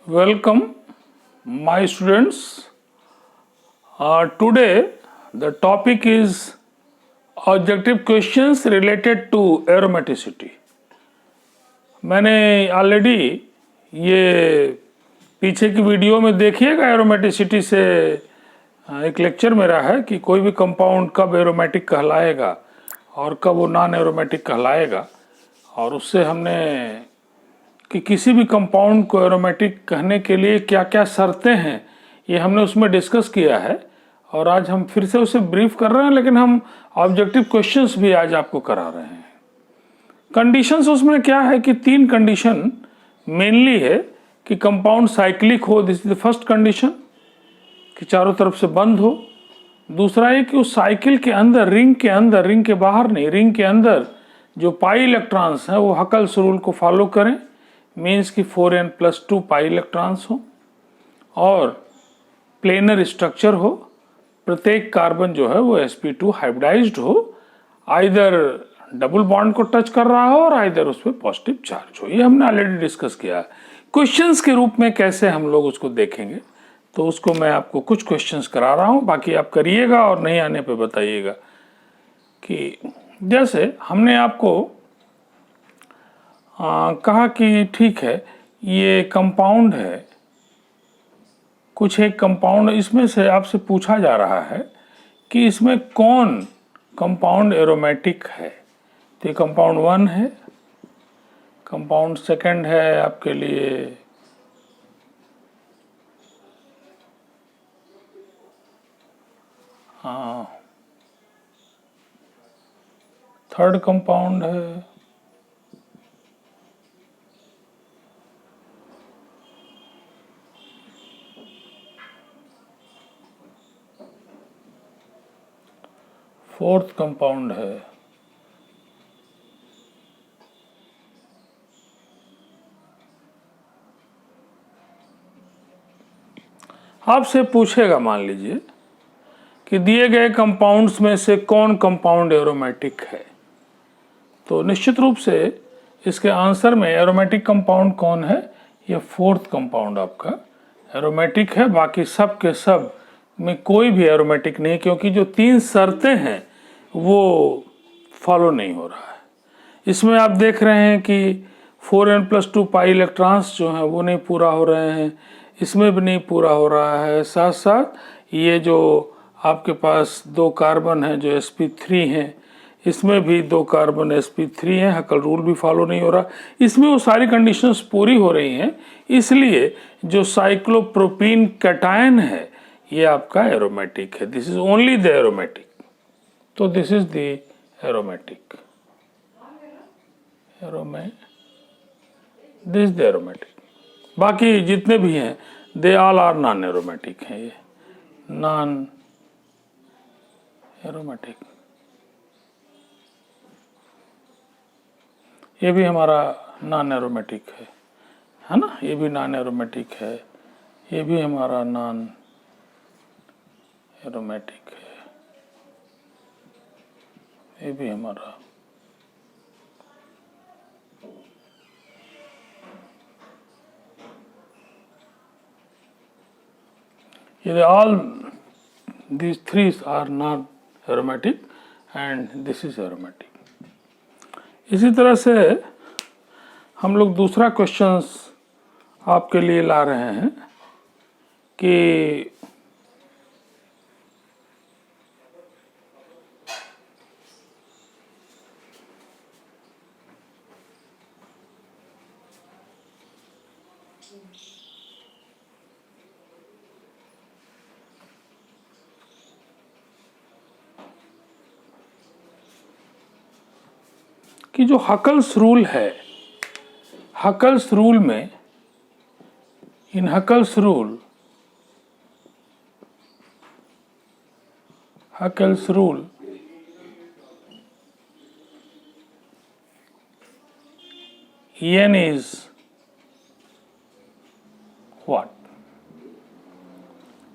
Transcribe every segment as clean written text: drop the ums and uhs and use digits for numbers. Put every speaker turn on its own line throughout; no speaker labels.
Welcome, my students. Today, the topic is objective questions related to aromaticity. मैंने already ये पीछे की video में देखिएगा एरोमेटिसिटी से एक लेक्चर मेरा है कि कोई भी कंपाउंड कब एरोमेटिक कहलाएगा और कब वो नॉन एरोमेटिक कहलाएगा, और उससे हमने कि किसी भी कंपाउंड को एरोमेटिक कहने के लिए क्या क्या शर्तें हैं ये हमने उसमें डिस्कस किया है। और आज हम फिर से उसे ब्रीफ कर रहे हैं, लेकिन हम ऑब्जेक्टिव क्वेश्चंस भी आज आपको करा रहे हैं। कंडीशंस उसमें क्या है कि 3 कंडीशन मेनली है कि कंपाउंड साइक्लिक हो, this is the first condition, कि चारों तरफ से बंद हो। दूसरा है कि उस साइकिल के अंदर, रिंग के अंदर, रिंग के बाहर नहीं, रिंग के अंदर जो पाई इलेक्ट्रॉन्स हैं वो हकल्स रूल को फॉलो करें, मीन्स कि 4n+2 पाई इलेक्ट्रॉन्स हो और प्लेनर स्ट्रक्चर हो। प्रत्येक कार्बन जो है वो sp2 हाइब्रिडाइज्ड हो, आइदर डबल बॉन्ड को टच कर रहा हो और आइदर उस पर पॉजिटिव चार्ज हो। ये हमने ऑलरेडी डिस्कस किया है। क्वेश्चंस के रूप में कैसे हम लोग उसको देखेंगे, तो उसको मैं आपको कुछ क्वेश्चंस करा रहा हूँ, बाकी आप करिएगा और नहीं आने पे बताइएगा। कि जैसे हमने आपको कहा कि ठीक है ये कंपाउंड है, कुछ एक कंपाउंड, इसमें से आपसे पूछा जा रहा है कि इसमें कौन कंपाउंड एरोमेटिक है। तो ये कंपाउंड 1 है, कंपाउंड 2 है आपके लिए थर्ड कंपाउंड है, फोर्थ कंपाउंड है, आपसे पूछेगा मान लीजिए कि दिए गए कंपाउंड्स में से कौन कंपाउंड एरोमेटिक है, तो निश्चित रूप से इसके आंसर में एरोमेटिक कंपाउंड कौन है, ये फोर्थ कंपाउंड आपका एरोमेटिक है। बाकी सब के सब में कोई भी एरोमेटिक नहीं, क्योंकि जो 3 शर्तें हैं वो फॉलो नहीं हो रहा है। इसमें आप देख रहे हैं कि 4n+2 पाई इलेक्ट्रॉन्स जो हैं वो नहीं पूरा हो रहे हैं, इसमें भी नहीं पूरा हो रहा है। साथ साथ ये जो आपके पास 2 कार्बन हैं जो sp3 हैं, इसमें भी 2 कार्बन sp3 हैं, हकल रूल भी फॉलो नहीं हो रहा। इसमें वो सारी कंडीशंस पूरी हो रही हैं, इसलिए जो साइक्लोप्रोपीन कैटायन है ये आपका एरोमेटिक है। This is only the aromatic, तो this is the aromatic, this the aromatic. बाकी जितने भी हैं they all are non aromatic हैं, ये नॉन एरोमेटिक। ये भी हमारा नॉन एरोमेटिक है ना, ये भी नॉन एरोमेटिक है, ये भी हमारा नॉन एरोमेटिक है, ये भी हमारा ये all these 3 are not aromatic and this is aromatic। इसी तरह से हम लोग दूसरा क्वेश्चंस आपके लिए ला रहे हैं कि जो हकल्स रूल है, हकल्स रूल में, in Huckel's rule n is what,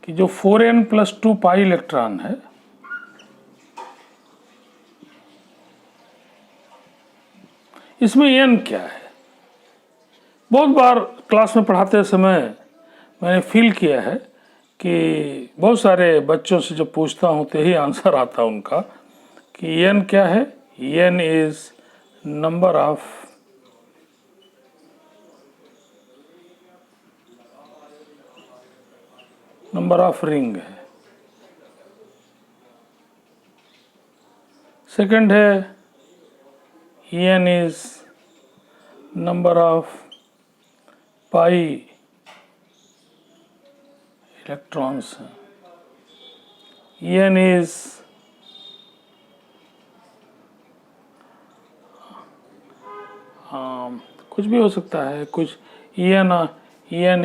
कि जो 4n+2 पाई इलेक्ट्रॉन है इसमें n क्या है। बहुत बार क्लास में पढ़ाते समय मैंने फील किया है कि बहुत सारे बच्चों से जब पूछता हूँ तो यही आंसर आता उनका कि एन क्या है, N is number of ring है। सेकंड है N is number of pi electrons है। एन इज कुछ भी हो सकता है, कुछ N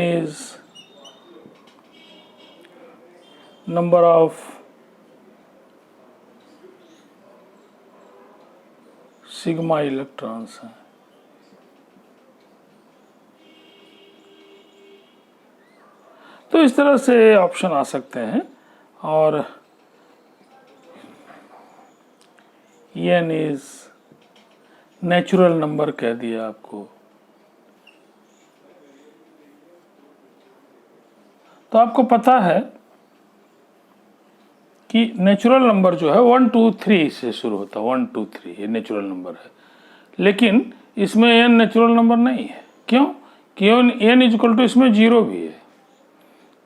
is number of sigma electrons हैं। तो इस तरह से ऑप्शन आ सकते हैं। और एन इज नेचुरल नंबर कह दिया आपको। तो आपको पता है कि नेचुरल नंबर जो है 1 2 3 से शुरू होता है। 1 2 3 ये नेचुरल नंबर है, लेकिन इसमें एन नेचुरल नंबर नहीं है। क्यों? कि एन इक्वल टू इसमें 0 भी है।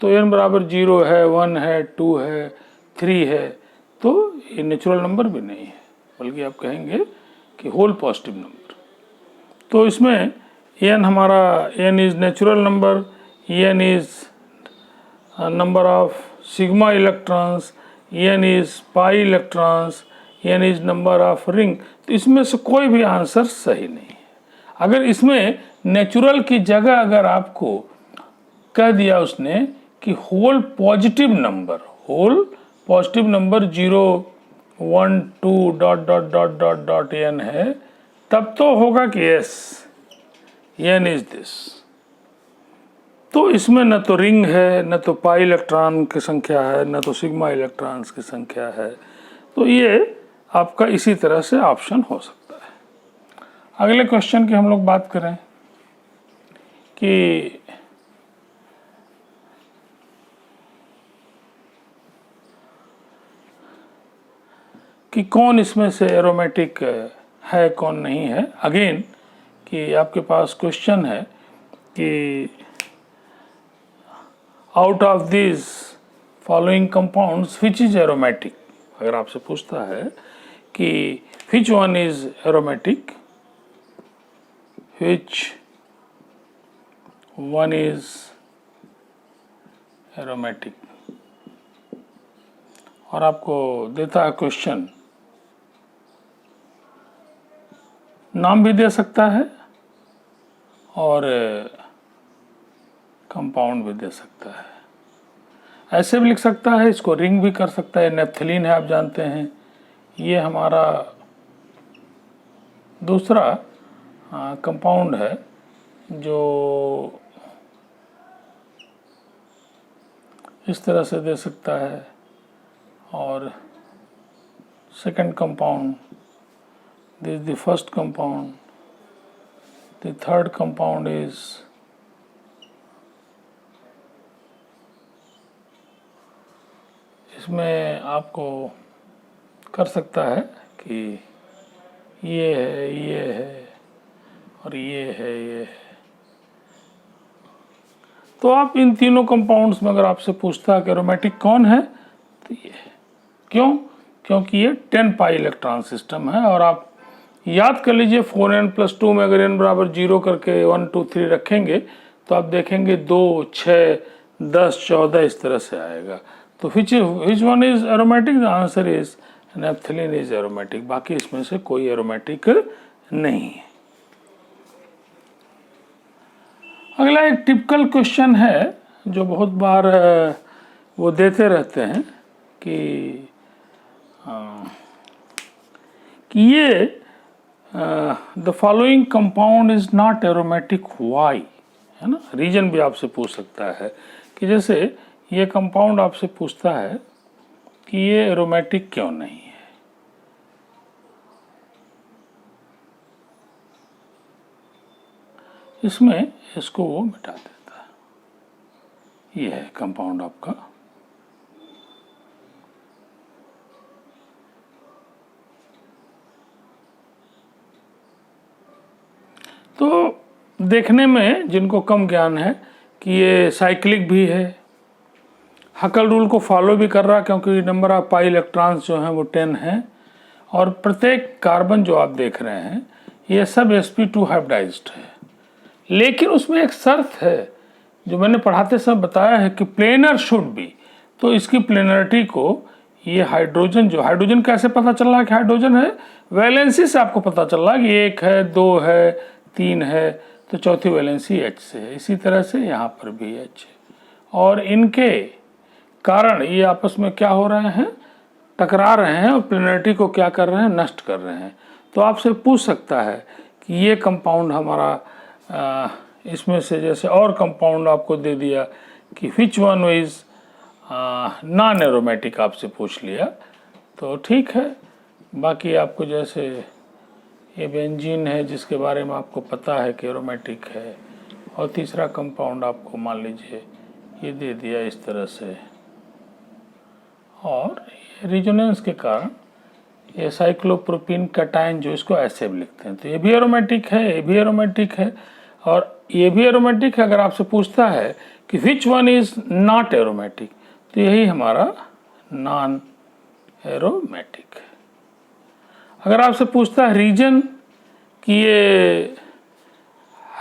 तो एन बराबर 0 है, 1 है, 2 है, 3 है, तो ये नेचुरल नंबर भी नहीं है, बल्कि आप कहेंगे कि होल पॉजिटिव नंबर। तो इसमें एन हमारा N is natural number, N is number of sigma electrons, N is pi electrons, N is number of ring. तो इसमें से कोई भी आंसर सही नहीं है। अगर इसमें नेचुरल की जगह अगर आपको कह दिया उसने कि whole positive number 0 1 2 dot dot dot dot dot n है, तब तो होगा कि यस एन इज दिस। तो इसमें न तो रिंग है, न तो पाई इलेक्ट्रॉन की संख्या है, न तो सिग्मा इलेक्ट्रॉन्स की संख्या है। तो ये आपका इसी तरह से ऑप्शन हो सकता है। अगले क्वेश्चन की हम लोग बात करें कि कौन इसमें से एरोमेटिक है, कौन नहीं है। अगेन कि आपके पास क्वेश्चन है कि out of this following compounds which is aromatic. अगर आपसे पूछता है कि which one is aromatic, which one is aromatic, और आपको देता है क्वेश्चन, नाम भी दे सकता है और कंपाउंड भी दे सकता है। ऐसे भी लिख सकता है, इसको रिंग भी कर सकता है। नेप्थलीन है, आप जानते हैं, ये हमारा दूसरा कंपाउंड है जो इस तरह से दे सकता है। और second compound, this is the first compound, the third compound is इसमें आपको कर सकता है कि ये है, ये है और ये है, ये है। तो आप इन तीनों कंपाउंड्स में अगर आपसे पूछता है कि एरोमेटिक कौन है, तो ये है। क्यों? क्योंकि ये 10 पाई इलेक्ट्रॉन सिस्टम है। और आप याद कर लीजिए 4n+2 में अगर n बराबर 0 करके 1 2 3 रखेंगे तो आप देखेंगे 2 6 10 14 इस तरह से आएगा। तो which one is aromatic? The answer is naphthalene is aromatic. बाकी इसमें से कोई एरोमेटिक नहीं है। अगला एक टिपिकल क्वेश्चन है जो बहुत बार वो देते रहते हैं कि ये the following compound is not aromatic, why, है ना। रीजन भी आपसे पूछ सकता है कि जैसे ये कंपाउंड आपसे पूछता है कि ये एरोमेटिक क्यों नहीं है। इसमें इसको वो मिटा देता है। ये है कंपाउंड आपका। तो देखने में जिनको कम ज्ञान है कि ये साइक्लिक भी है, हकल रूल को फॉलो भी कर रहा है, क्योंकि नंबर ऑफ पाई इलेक्ट्रॉन्स जो हैं वो 10 हैं, और प्रत्येक कार्बन जो आप देख रहे हैं ये सब sp2 हाइब्रिडाइज्ड है। लेकिन उसमें एक शर्त है जो मैंने पढ़ाते समय बताया है कि प्लेनर शुड बी। तो इसकी प्लेनरिटी को ये हाइड्रोजन कैसे पता चल रहा है कि हाइड्रोजन है? वैलेंसी से आपको पता चल रहा है कि 1 है, 2 है, 3 है, तो चौथी वैलेंसी H से है। इसी तरह से यहाँ पर भी H है, और इनके कारण ये आपस में क्या हो रहे हैं, टकरा रहे हैं, और प्लेनरिटी को क्या कर रहे हैं, नष्ट कर रहे हैं। तो आपसे पूछ सकता है कि ये कंपाउंड हमारा इसमें से जैसे और कंपाउंड आपको दे दिया कि which one is non aromatic, आपसे पूछ लिया तो ठीक है। बाकी आपको जैसे ये बेंजीन है जिसके बारे में आपको पता है कि एरोमेटिक है, और तीसरा कंपाउंड आपको मान लीजिए ये दे दिया इस तरह से, और रिजोनेंस के कारण ये साइक्लोप्रोपीन कैटायन जो इसको ऐसे भी लिखते हैं, तो ये भी एरोमेटिक है, ये भी एरोमेटिक है, और ये भी एरोमेटिक है। अगर आपसे पूछता है कि which one is not aromatic, तो यही हमारा नॉन एरोमेटिक है। अगर आपसे पूछता है रीजन कि ये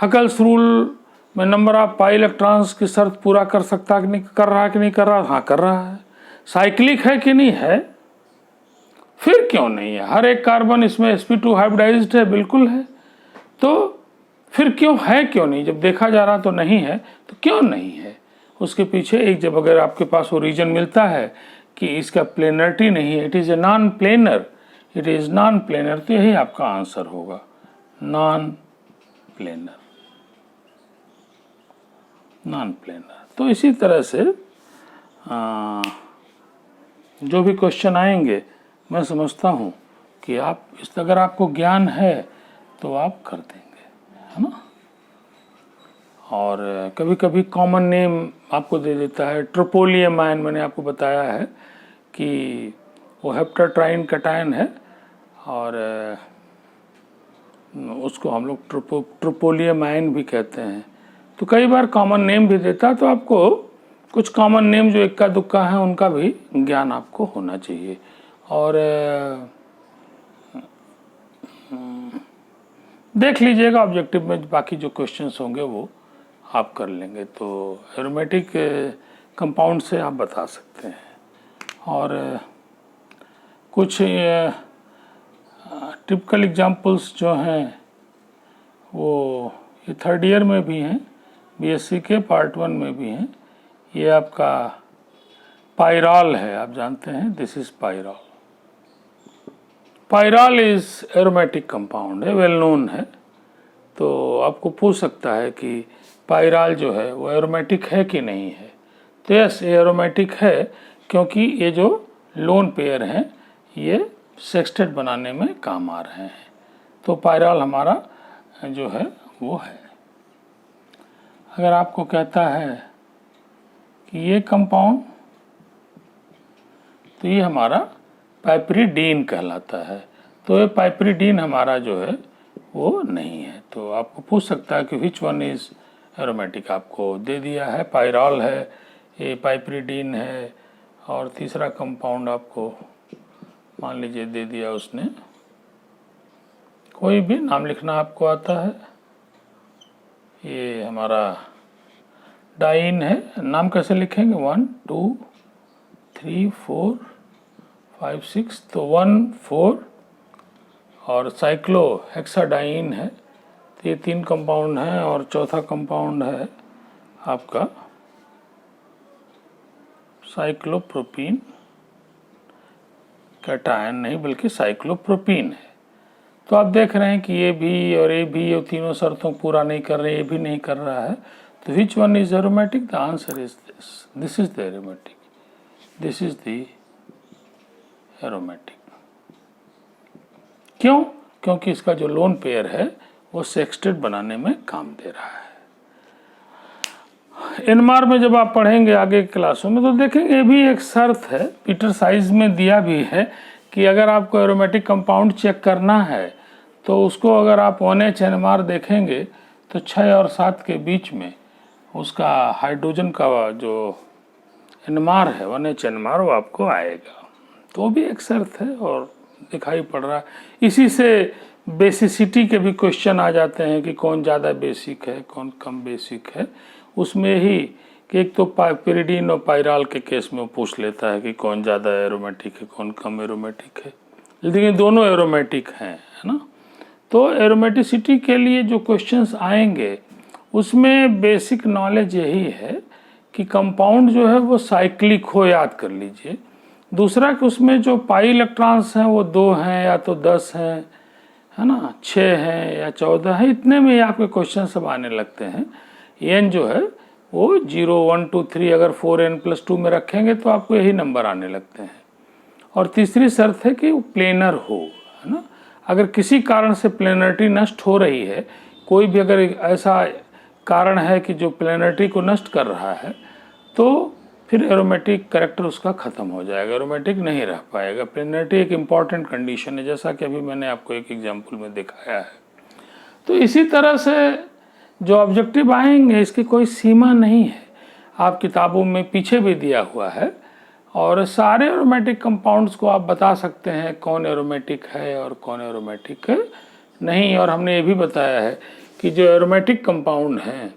हकल्स रूल में नंबर ऑफ पाई इलेक्ट्रॉन्स की शर्त पूरा कर सकता कि नहीं कर रहा, कि नहीं कर रहा, हाँ कर रहा है। साइक्लिक है कि नहीं है? फिर क्यों नहीं है? हर एक कार्बन इसमें sp2 हाइब्रिडाइज्ड है, बिल्कुल है। तो फिर क्यों है, क्यों नहीं? जब देखा जा रहा तो नहीं है, तो क्यों नहीं है? उसके पीछे एक, जब अगर आपके पास वो रीजन मिलता है कि इसका प्लेनरिटी नहीं है, it is a non planar, it is non planar, तो यही आपका आंसर होगा, नॉन प्लेनर, नॉन प्लेनर। तो इसी तरह से जो भी क्वेश्चन आएंगे मैं समझता हूँ कि आप इस, अगर आपको ज्ञान है तो आप कर देंगे, है ना। और कभी कभी कॉमन नेम आपको दे देता है, ट्रोपोलियमाइन, मैंने आपको बताया है कि वो हेप्टाट्राइन कैटायन है, और उसको हम लोग ट्रोपोलियमाइन भी कहते हैं। तो कई बार कॉमन नेम भी देता है, तो आपको कुछ कॉमन नेम जो इक्का दुक्का है उनका भी ज्ञान आपको होना चाहिए। और देख लीजिएगा ऑब्जेक्टिव में, बाकी जो क्वेश्चंस होंगे वो आप कर लेंगे, तो एरोमेटिक कंपाउंड से आप बता सकते हैं। और कुछ टिपिकल एग्जांपल्स जो हैं वो ये थर्ड ईयर में भी हैं, बीएससी के पार्ट 1 में भी हैं। ये आपका पायरॉल है, आप जानते हैं, this is pyrrole. Pyrrole is aromatic compound है, वेल नोन है। तो आपको पूछ सकता है कि पायरॉल जो है वो एरोमेटिक है कि नहीं है। तो यस, एरोमेटिक है, क्योंकि ये जो लोन पेयर हैं ये सेक्सटेट बनाने में काम आ रहे हैं। तो पायरॉल हमारा जो है वो है। अगर आपको कहता है कि ये कंपाउंड, तो ये हमारा पाइपरिडीन कहलाता है, तो ये पाइपरिडीन हमारा जो है वो नहीं है। तो आपको पूछ सकता है कि विच वन इज एरोमेटिक, आपको दे दिया है, पायरॉल है, ये पाइपरिडीन है, और तीसरा कंपाउंड आपको मान लीजिए दे दिया उसने, कोई भी नाम लिखना आपको आता है, ये हमारा डाइन है। नाम कैसे लिखेंगे? 1 2 3 4 5 6, तो 1 4, और साइक्लो हेक्साडाइन है। तो ये 3 कंपाउंड हैं, और चौथा कंपाउंड है आपका साइक्लोप्रोपीन कैटायन, नहीं बल्कि साइक्लोप्रोपीन है। तो आप देख रहे हैं कि ये भी और ये भी, ये तीनों शर्तों पूरा नहीं कर रहे, ये भी नहीं कर रहा है। तो which one is aromatic? The answer is this is the aromatic, this is the aromatic. क्यों? क्योंकि इसका जो लोन पेयर है वो सेक्सटेट बनाने में काम दे रहा है। एनएमआर में जब आप पढ़ेंगे आगे क्लासों में तो देखेंगे ये भी एक शर्त है, पीटर साइज में दिया भी है कि अगर आपको एरोमेटिक कंपाउंड चेक करना है तो उसको अगर आप 1H एनएमआर देखेंगे तो 6 और 7 के बीच में उसका हाइड्रोजन का जो एनएमआर है 1H एनएमआर वो आपको आएगा। तो भी एक शर्त है और दिखाई पड़ रहा है। इसी से बेसिसिटी के भी क्वेश्चन आ जाते हैं कि कौन ज़्यादा बेसिक है कौन कम बेसिक है। उसमें ही कि एक तो पिरिडीन और पायराल के केस में पूछ लेता है कि कौन ज़्यादा एरोमेटिक है कौन कम एरोमेटिक है, लेकिन दोनों एरोमेटिक हैं, है ना। तो एरोमेटिसिटी के लिए जो क्वेश्चंस आएंगे उसमें बेसिक नॉलेज यही है कि कंपाउंड जो है वो साइक्लिक हो, याद कर लीजिए। दूसरा कि उसमें जो पाई इलेक्ट्रॉन्स हैं वो 2 हैं या तो 10 हैं, है ना, 6 हैं या 14 है, इतने में ही आपके क्वेश्चन सब आने लगते हैं। एन जो है वो 0 1 2 3 अगर 4n+2 में रखेंगे तो आपको यही नंबर आने लगते हैं। और तीसरी शर्त है कि वो प्लेनर हो, है ना। अगर किसी कारण से प्लेनरिटी नष्ट हो रही है, कोई भी अगर ऐसा कारण है कि जो प्लेनरिटी को नष्ट कर रहा है तो फिर एरोमेटिक कैरेक्टर उसका ख़त्म हो जाएगा, एरोमेटिक नहीं रह पाएगा। प्लेनरिटी एक इम्पॉर्टेंट कंडीशन है, जैसा कि अभी मैंने आपको एक एग्जाम्पल में दिखाया है। तो इसी तरह से जो ऑब्जेक्टिव आएंगे इसकी कोई सीमा नहीं है, आप किताबों में पीछे भी दिया हुआ है और सारे एरोमेटिक कंपाउंड्स को आप बता सकते हैं कौन एरोमेटिक है और कौन एरोमेटिक नहीं। और हमने ये भी बताया है कि जो एरोमेटिक कंपाउंड हैं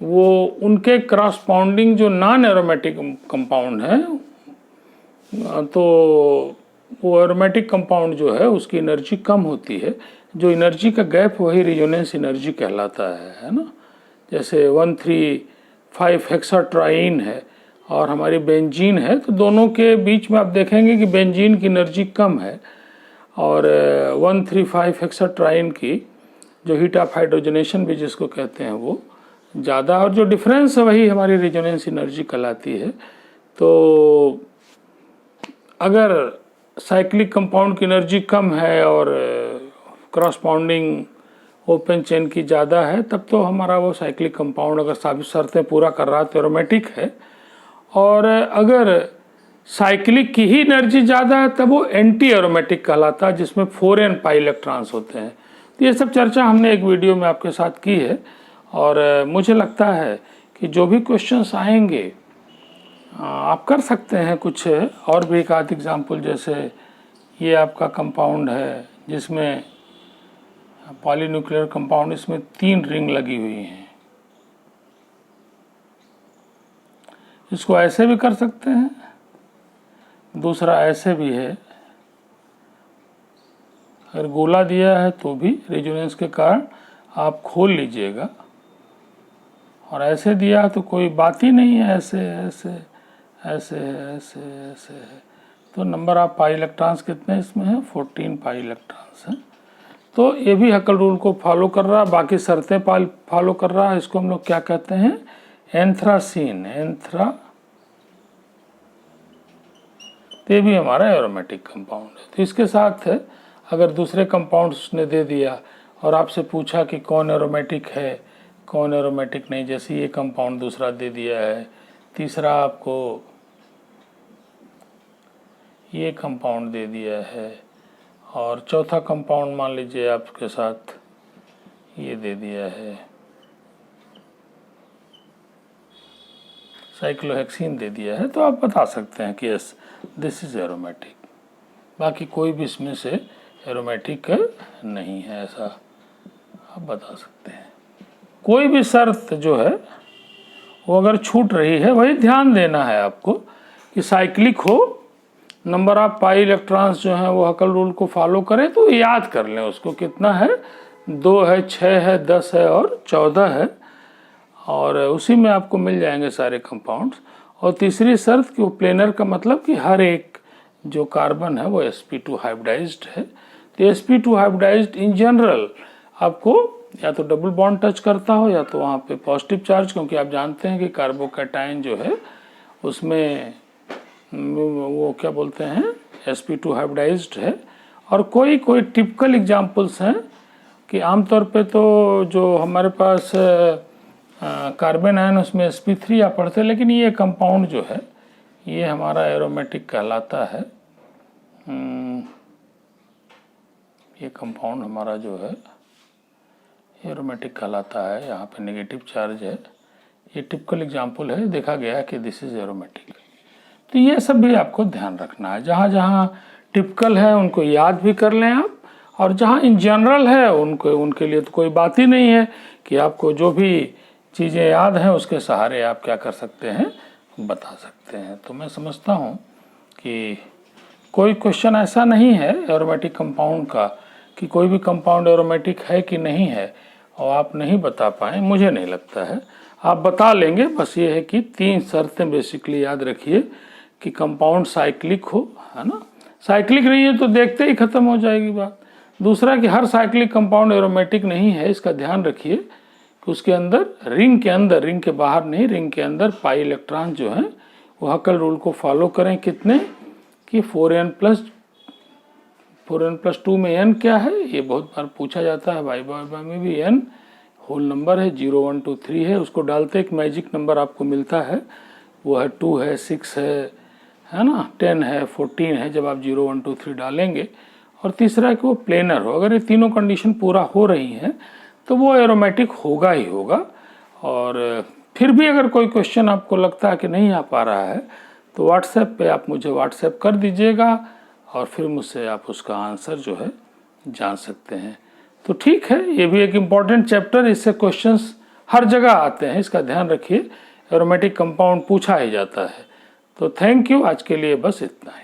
वो उनके क्रॉसपाउंडिंग जो नॉन एरोमेटिक कंपाउंड हैं तो वो एरोमेटिक कंपाउंड जो है उसकी एनर्जी कम होती है। जो एनर्जी का गैप वही रेजोनेंस एनर्जी कहलाता है ना। जैसे 1,3,5 हेक्साट्राइन है और हमारी बेंजीन है, तो दोनों के बीच में आप देखेंगे कि बेंजीन की एनर्जी कम है और 1,3,5 हेक्साट्राइन की जो हीट ऑफ हाइड्रोजनेशन भी जिसको कहते हैं वो ज़्यादा, और जो डिफरेंस है वही हमारी रेजोनेंस एनर्जी कहलाती है। तो अगर साइक्लिक कंपाउंड की एनर्जी कम है और क्रॉसपाउंडिंग ओपन चेन की ज़्यादा है तब तो हमारा वो साइक्लिक कंपाउंड अगर सभी शर्तें पूरा कर रहा है तो एरोमेटिक है। और अगर साइक्लिक की ही एनर्जी ज़्यादा है तब वो एंटी एरोमेटिक कहलाता है, जिसमें 4n पाई इलेक्ट्रॉन्स होते हैं। तो ये सब चर्चा हमने एक वीडियो में आपके साथ की है और मुझे लगता है कि जो भी क्वेश्चंस आएंगे आप कर सकते हैं कुछ और भी एक आध एग्जाम्पल। जैसे ये आपका कंपाउंड है जिसमें पॉलीन्यूक्लियर कंपाउंड, इसमें 3 रिंग लगी हुई हैं, इसको ऐसे भी कर सकते हैं, दूसरा ऐसे भी है। अगर गोला दिया है तो भी रेजोनेंस के कारण आप खोल लीजिएगा, और ऐसे दिया तो कोई बात ही नहीं है, ऐसे ऐसे ऐसे ऐसे ऐसे है। तो नंबर ऑफ पाई इलेक्ट्रॉन्स कितने इसमें है? 14 पाई इलेक्ट्रॉन्स हैं। तो ये भी हकल रूल को फॉलो कर रहा है, बाकी शर्तें फॉलो कर रहा है। इसको हम लोग क्या कहते हैं? एंथ्रासीन। ये भी हमारा एरोमेटिक कंपाउंड है। तो इसके साथ अगर दूसरे कंपाउंड उसने दे दिया और आपसे पूछा कि कौन एरोमेटिक है कौन एरोमेटिक नहीं, जैसे ये कंपाउंड दूसरा दे दिया है, तीसरा आपको ये कंपाउंड दे दिया है, और चौथा कंपाउंड मान लीजिए आपके साथ ये दे दिया है, साइक्लोहेक्सीन दे दिया है, तो आप बता सकते हैं कि यस दिस इज एरोमेटिक। बाकी कोई भी इसमें से एरोमेटिक नहीं है, ऐसा आप बता सकते हैं। कोई भी शर्त जो है वो अगर छूट रही है, वही ध्यान देना है आपको कि साइक्लिक हो, नंबर ऑफ पाई इलेक्ट्रॉन्स जो हैं वो हकल रूल को फॉलो करें। तो याद कर लें उसको, कितना है? 2 है, 6 है, 10 है और 14 है, और उसी में आपको मिल जाएंगे सारे कंपाउंड्स। और तीसरी शर्त कि वो प्लेनर का मतलब कि हर एक जो कार्बन है वो sp2 हाइब्रिडाइज्ड है। तो sp2 हाइब्रिडाइज्ड इन जनरल आपको या तो डबल बॉन्ड टच करता हो या तो वहाँ पे पॉजिटिव चार्ज, क्योंकि आप जानते हैं कि कार्बोकैटायन जो है उसमें वो क्या बोलते हैं sp2 हाइब्रिडाइज्ड है। और कोई टिपिकल एग्जांपल्स हैं कि आमतौर पे तो जो हमारे पास कार्बन आयन उसमें sp3 आप पढ़ते, लेकिन ये कंपाउंड जो है ये हमारा एरोमेटिक कहलाता है। ये कंपाउंड हमारा जो है एरोमेटिक कहलाता है। यहाँ पे नेगेटिव चार्ज है, ये टिपिकल एग्जाम्पल है, देखा गया कि दिस इज एरोमेटिक। तो ये सब भी आपको ध्यान रखना है, जहाँ जहाँ टिपिकल है उनको याद भी कर लें आप, और जहाँ इन जनरल है उनके लिए तो कोई बात ही नहीं है कि आपको जो भी चीज़ें याद हैं उसके सहारे आप क्या कर सकते हैं, बता सकते हैं। तो मैं समझता हूँ कि कोई क्वेश्चन ऐसा नहीं है एरोमेटिक कंपाउंड का कि कोई भी कंपाउंड एरोमेटिक है कि नहीं है और आप नहीं बता पाएँ, मुझे नहीं लगता है, आप बता लेंगे। बस ये है कि 3 शर्तें बेसिकली याद रखिए कि कंपाउंड साइक्लिक हो, है ना, साइक्लिक नहीं है तो देखते ही खत्म हो जाएगी बात। दूसरा कि हर साइक्लिक कंपाउंड एरोमेटिक नहीं है, इसका ध्यान रखिए कि उसके अंदर रिंग के अंदर, रिंग के बाहर नहीं, रिंग के अंदर पाई इलेक्ट्रॉन जो हैं वो हकल रूल को फॉलो करें। कितने कि 4n+2 में n क्या है, ये बहुत बार पूछा जाता है, वाइवा में भी n होल नंबर है, 0 1 2 3 है, उसको डालते एक मैजिक नंबर आपको मिलता है, वो है 2 है, 6 है ना, 10 है, 14 है, जब आप 0 1 2 3 डालेंगे। और तीसरा कि वो प्लेनर हो, अगर ये तीनों कंडीशन पूरा हो रही हैं तो वो एरोमेटिक होगा ही होगा। और फिर भी अगर कोई क्वेश्चन आपको लगता है कि नहीं आ पा रहा है तो व्हाट्सएप पे आप मुझे व्हाट्सएप कर दीजिएगा और फिर मुझसे आप उसका आंसर जो है जान सकते हैं। तो ठीक है, ये भी एक इम्पॉर्टेंट चैप्टर, इससे क्वेश्चंस हर जगह आते हैं, इसका ध्यान रखिए। एरोमेटिक कंपाउंड पूछा ही जाता है। तो थैंक यू, आज के लिए बस इतना ही।